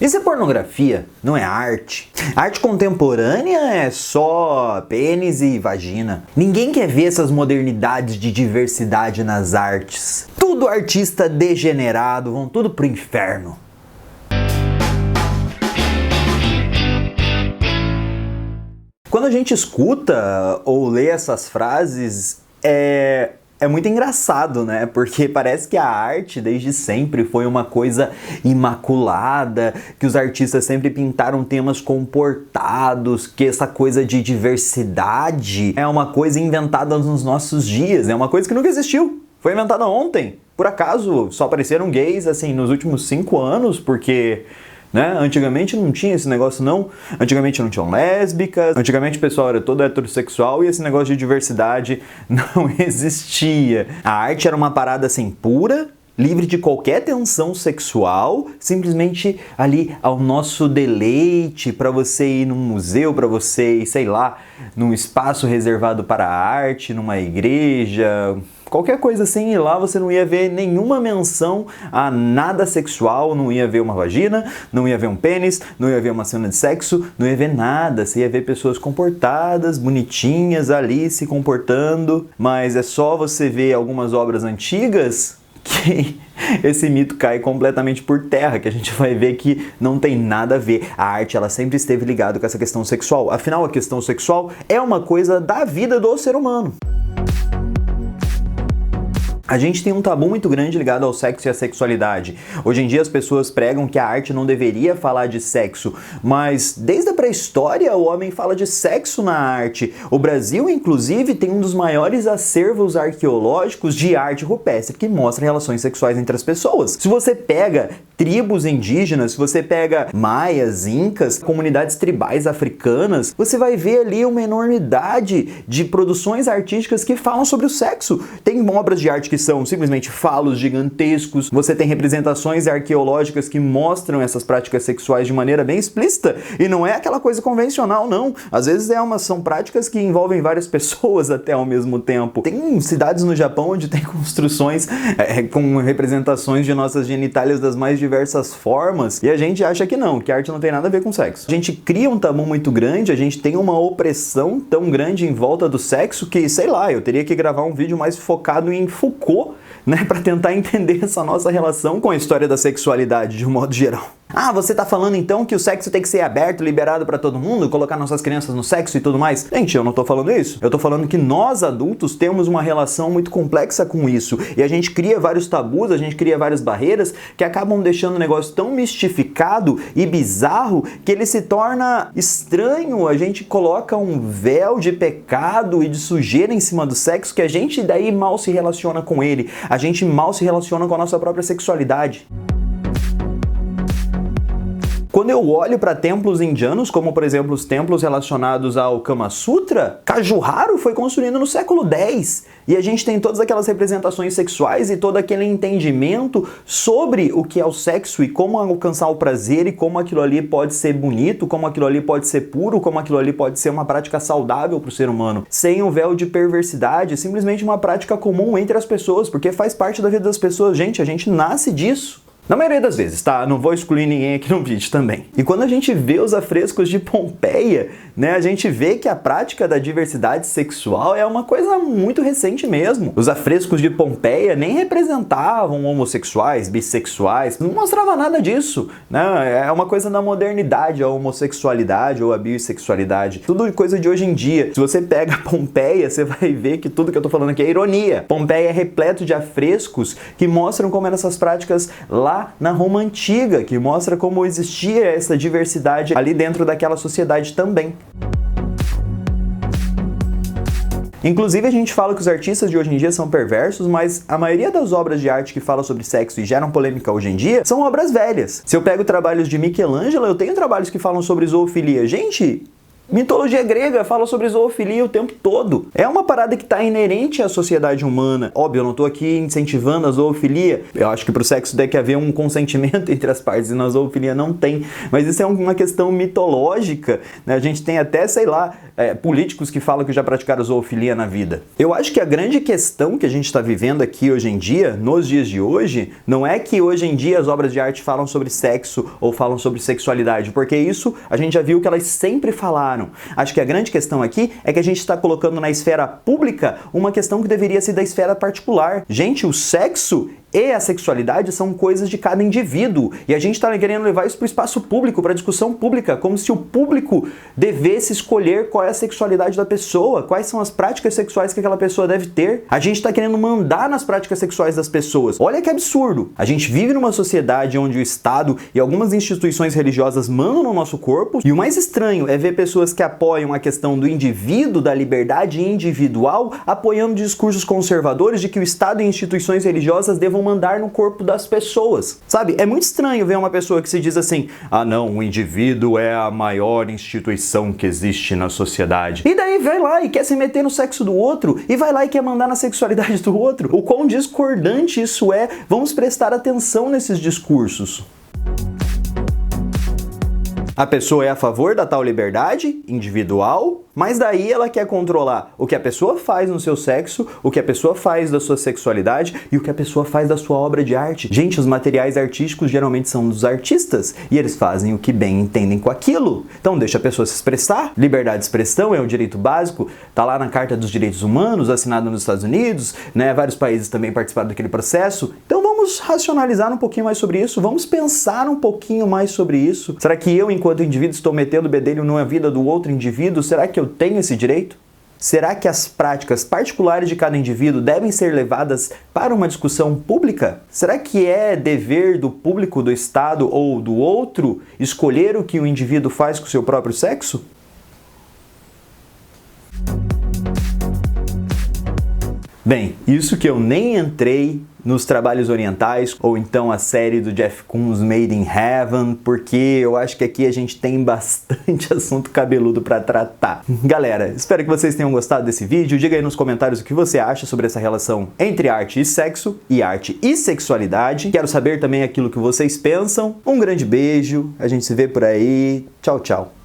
E se pornografia não é arte? Arte contemporânea é só pênis e vagina. Ninguém quer ver essas modernidades de diversidade nas artes. Tudo artista degenerado, vão tudo pro inferno. Quando a gente escuta ou lê essas frases, é muito engraçado, né? Porque parece que a arte desde sempre foi uma coisa imaculada, que os artistas sempre pintaram temas comportados, que essa coisa de diversidade é uma coisa inventada nos nossos dias, é uma coisa que nunca existiu. Foi inventada ontem. Por acaso, só apareceram gays assim nos últimos 5 anos, porque... né? Antigamente não tinha esse negócio não, antigamente não tinham lésbicas, antigamente o pessoal era todo heterossexual e esse negócio de diversidade não existia. A arte era uma parada assim pura, livre de qualquer tensão sexual, simplesmente ali ao nosso deleite, para você ir num museu, para você ir, sei lá, num espaço reservado para a arte, numa igreja... qualquer coisa assim, e lá você não ia ver nenhuma menção a nada sexual, não ia ver uma vagina, não ia ver um pênis, não ia ver uma cena de sexo, não ia ver nada. Você ia ver pessoas comportadas, bonitinhas ali se comportando, mas é só você ver algumas obras antigas que esse mito cai completamente por terra, que a gente vai ver que não tem nada a ver. A arte, ela sempre esteve ligada com essa questão sexual. Afinal, a questão sexual é uma coisa da vida do ser humano. A gente tem um tabu muito grande ligado ao sexo e à sexualidade. Hoje em dia as pessoas pregam que a arte não deveria falar de sexo, mas desde a pré-história o homem fala de sexo na arte. O Brasil, inclusive, tem um dos maiores acervos arqueológicos de arte rupestre que mostra relações sexuais entre as pessoas. Se você pega tribos indígenas, se você pega maias, incas, comunidades tribais africanas, você vai ver ali uma enormidade de produções artísticas que falam sobre o sexo. Tem obras de arte que são simplesmente falos gigantescos, você tem representações arqueológicas que mostram essas práticas sexuais de maneira bem explícita, e não é aquela coisa convencional, não. Às vezes são práticas que envolvem várias pessoas até ao mesmo tempo. Tem cidades no Japão onde tem construções com representações de nossas genitálias das mais diversas formas, e a gente acha que não, que a arte não tem nada a ver com sexo. A gente cria um tabu muito grande, a gente tem uma opressão tão grande em volta do sexo que, sei lá, eu teria que gravar um vídeo mais focado em Foucault, né, para tentar entender essa nossa relação com a história da sexualidade de um modo geral. Ah, você tá falando então que o sexo tem que ser aberto, liberado para todo mundo, colocar nossas crianças no sexo e tudo mais? Gente, eu não tô falando isso. Eu tô falando que nós adultos temos uma relação muito complexa com isso, e a gente cria vários tabus, a gente cria várias barreiras que acabam deixando o negócio tão mistificado e bizarro que ele se torna estranho. A gente coloca um véu de pecado e de sujeira em cima do sexo que a gente daí mal se relaciona com ele. A gente mal se relaciona com a nossa própria sexualidade. Quando eu olho para templos indianos, como por exemplo os templos relacionados ao Kama Sutra, Kajuharu foi construído no século X, e a gente tem todas aquelas representações sexuais e todo aquele entendimento sobre o que é o sexo e como alcançar o prazer e como aquilo ali pode ser bonito, como aquilo ali pode ser puro, como aquilo ali pode ser uma prática saudável para o ser humano, sem o véu de perversidade, simplesmente uma prática comum entre as pessoas, porque faz parte da vida das pessoas. Gente, a gente nasce disso. Na maioria das vezes, tá? Não vou excluir ninguém aqui no vídeo também. E quando a gente vê os afrescos de Pompeia, né, a gente vê que a prática da diversidade sexual é uma coisa muito recente mesmo. Os afrescos de Pompeia nem representavam homossexuais, bissexuais, não mostrava nada disso, né? É uma coisa da modernidade, a homossexualidade ou a bissexualidade. Tudo coisa de hoje em dia. Se você pega Pompeia, você vai ver que tudo que eu tô falando aqui é ironia. Pompeia é repleto de afrescos que mostram como eram essas práticas lá na Roma Antiga, que mostra como existia essa diversidade ali dentro daquela sociedade também. Inclusive a gente fala que os artistas de hoje em dia são perversos, mas a maioria das obras de arte que falam sobre sexo e geram polêmica hoje em dia são obras velhas. Se eu pego trabalhos de Michelangelo, eu tenho trabalhos que falam sobre zoofilia. Gente, Mitologia grega fala sobre zoofilia o tempo todo. É uma parada que está inerente à sociedade humana. Óbvio, eu não estou aqui incentivando a zoofilia. Eu acho que pro sexo tem que haver um consentimento entre as partes e na zoofilia não tem. Mas isso é uma questão mitológica, né? A gente tem até, sei lá, políticos que falam que já praticaram zoofilia na vida. Eu acho que a grande questão que a gente está vivendo aqui hoje em dia, nos dias de hoje, não é que hoje em dia as obras de arte falam sobre sexo ou falam sobre sexualidade, porque isso a gente já viu que elas sempre falaram. Acho que a grande questão aqui é que a gente está colocando na esfera pública uma questão que deveria ser da esfera particular. Gente, o sexo e a sexualidade são coisas de cada indivíduo. E a gente está querendo levar isso para o espaço público, para a discussão pública, como se o público devesse escolher qual é a sexualidade da pessoa, quais são as práticas sexuais que aquela pessoa deve ter. A gente está querendo mandar nas práticas sexuais das pessoas. Olha que absurdo! A gente vive numa sociedade onde o Estado e algumas instituições religiosas mandam no nosso corpo, e o mais estranho é ver pessoas que apoiam a questão do indivíduo, da liberdade individual, apoiando discursos conservadores de que o Estado e instituições religiosas devam mandar no corpo das pessoas. Sabe, é muito estranho ver uma pessoa que se diz assim: ah não, o indivíduo é a maior instituição que existe na sociedade. E daí vai lá e quer se meter no sexo do outro, e vai lá e quer mandar na sexualidade do outro. O quão discordante isso é. Vamos prestar atenção nesses discursos. A pessoa é a favor da tal liberdade individual, mas daí ela quer controlar o que a pessoa faz no seu sexo, o que a pessoa faz da sua sexualidade e o que a pessoa faz da sua obra de arte. Gente, os materiais artísticos geralmente são dos artistas e eles fazem o que bem entendem com aquilo. Então deixa a pessoa se expressar. Liberdade de expressão é um direito básico, tá lá na Carta dos Direitos Humanos, assinada nos Estados Unidos, né? Vários países também participaram daquele processo. Então vamos racionalizar um pouquinho mais sobre isso, vamos pensar um pouquinho mais sobre isso. Será que eu, enquanto indivíduo, estou metendo o bedelho na vida do outro indivíduo? Será que eu tenho esse direito? Será que as práticas particulares de cada indivíduo devem ser levadas para uma discussão pública? Será que é dever do público, do Estado ou do outro escolher o que o indivíduo faz com o seu próprio sexo? Bem, isso que eu nem entrei nos trabalhos orientais, ou então a série do Jeff Koons, Made in Heaven, porque eu acho que aqui a gente tem bastante assunto cabeludo para tratar. Galera, espero que vocês tenham gostado desse vídeo. Diga aí nos comentários o que você acha sobre essa relação entre arte e sexo, e arte e sexualidade. Quero saber também aquilo que vocês pensam. Um grande beijo, a gente se vê por aí. Tchau, tchau.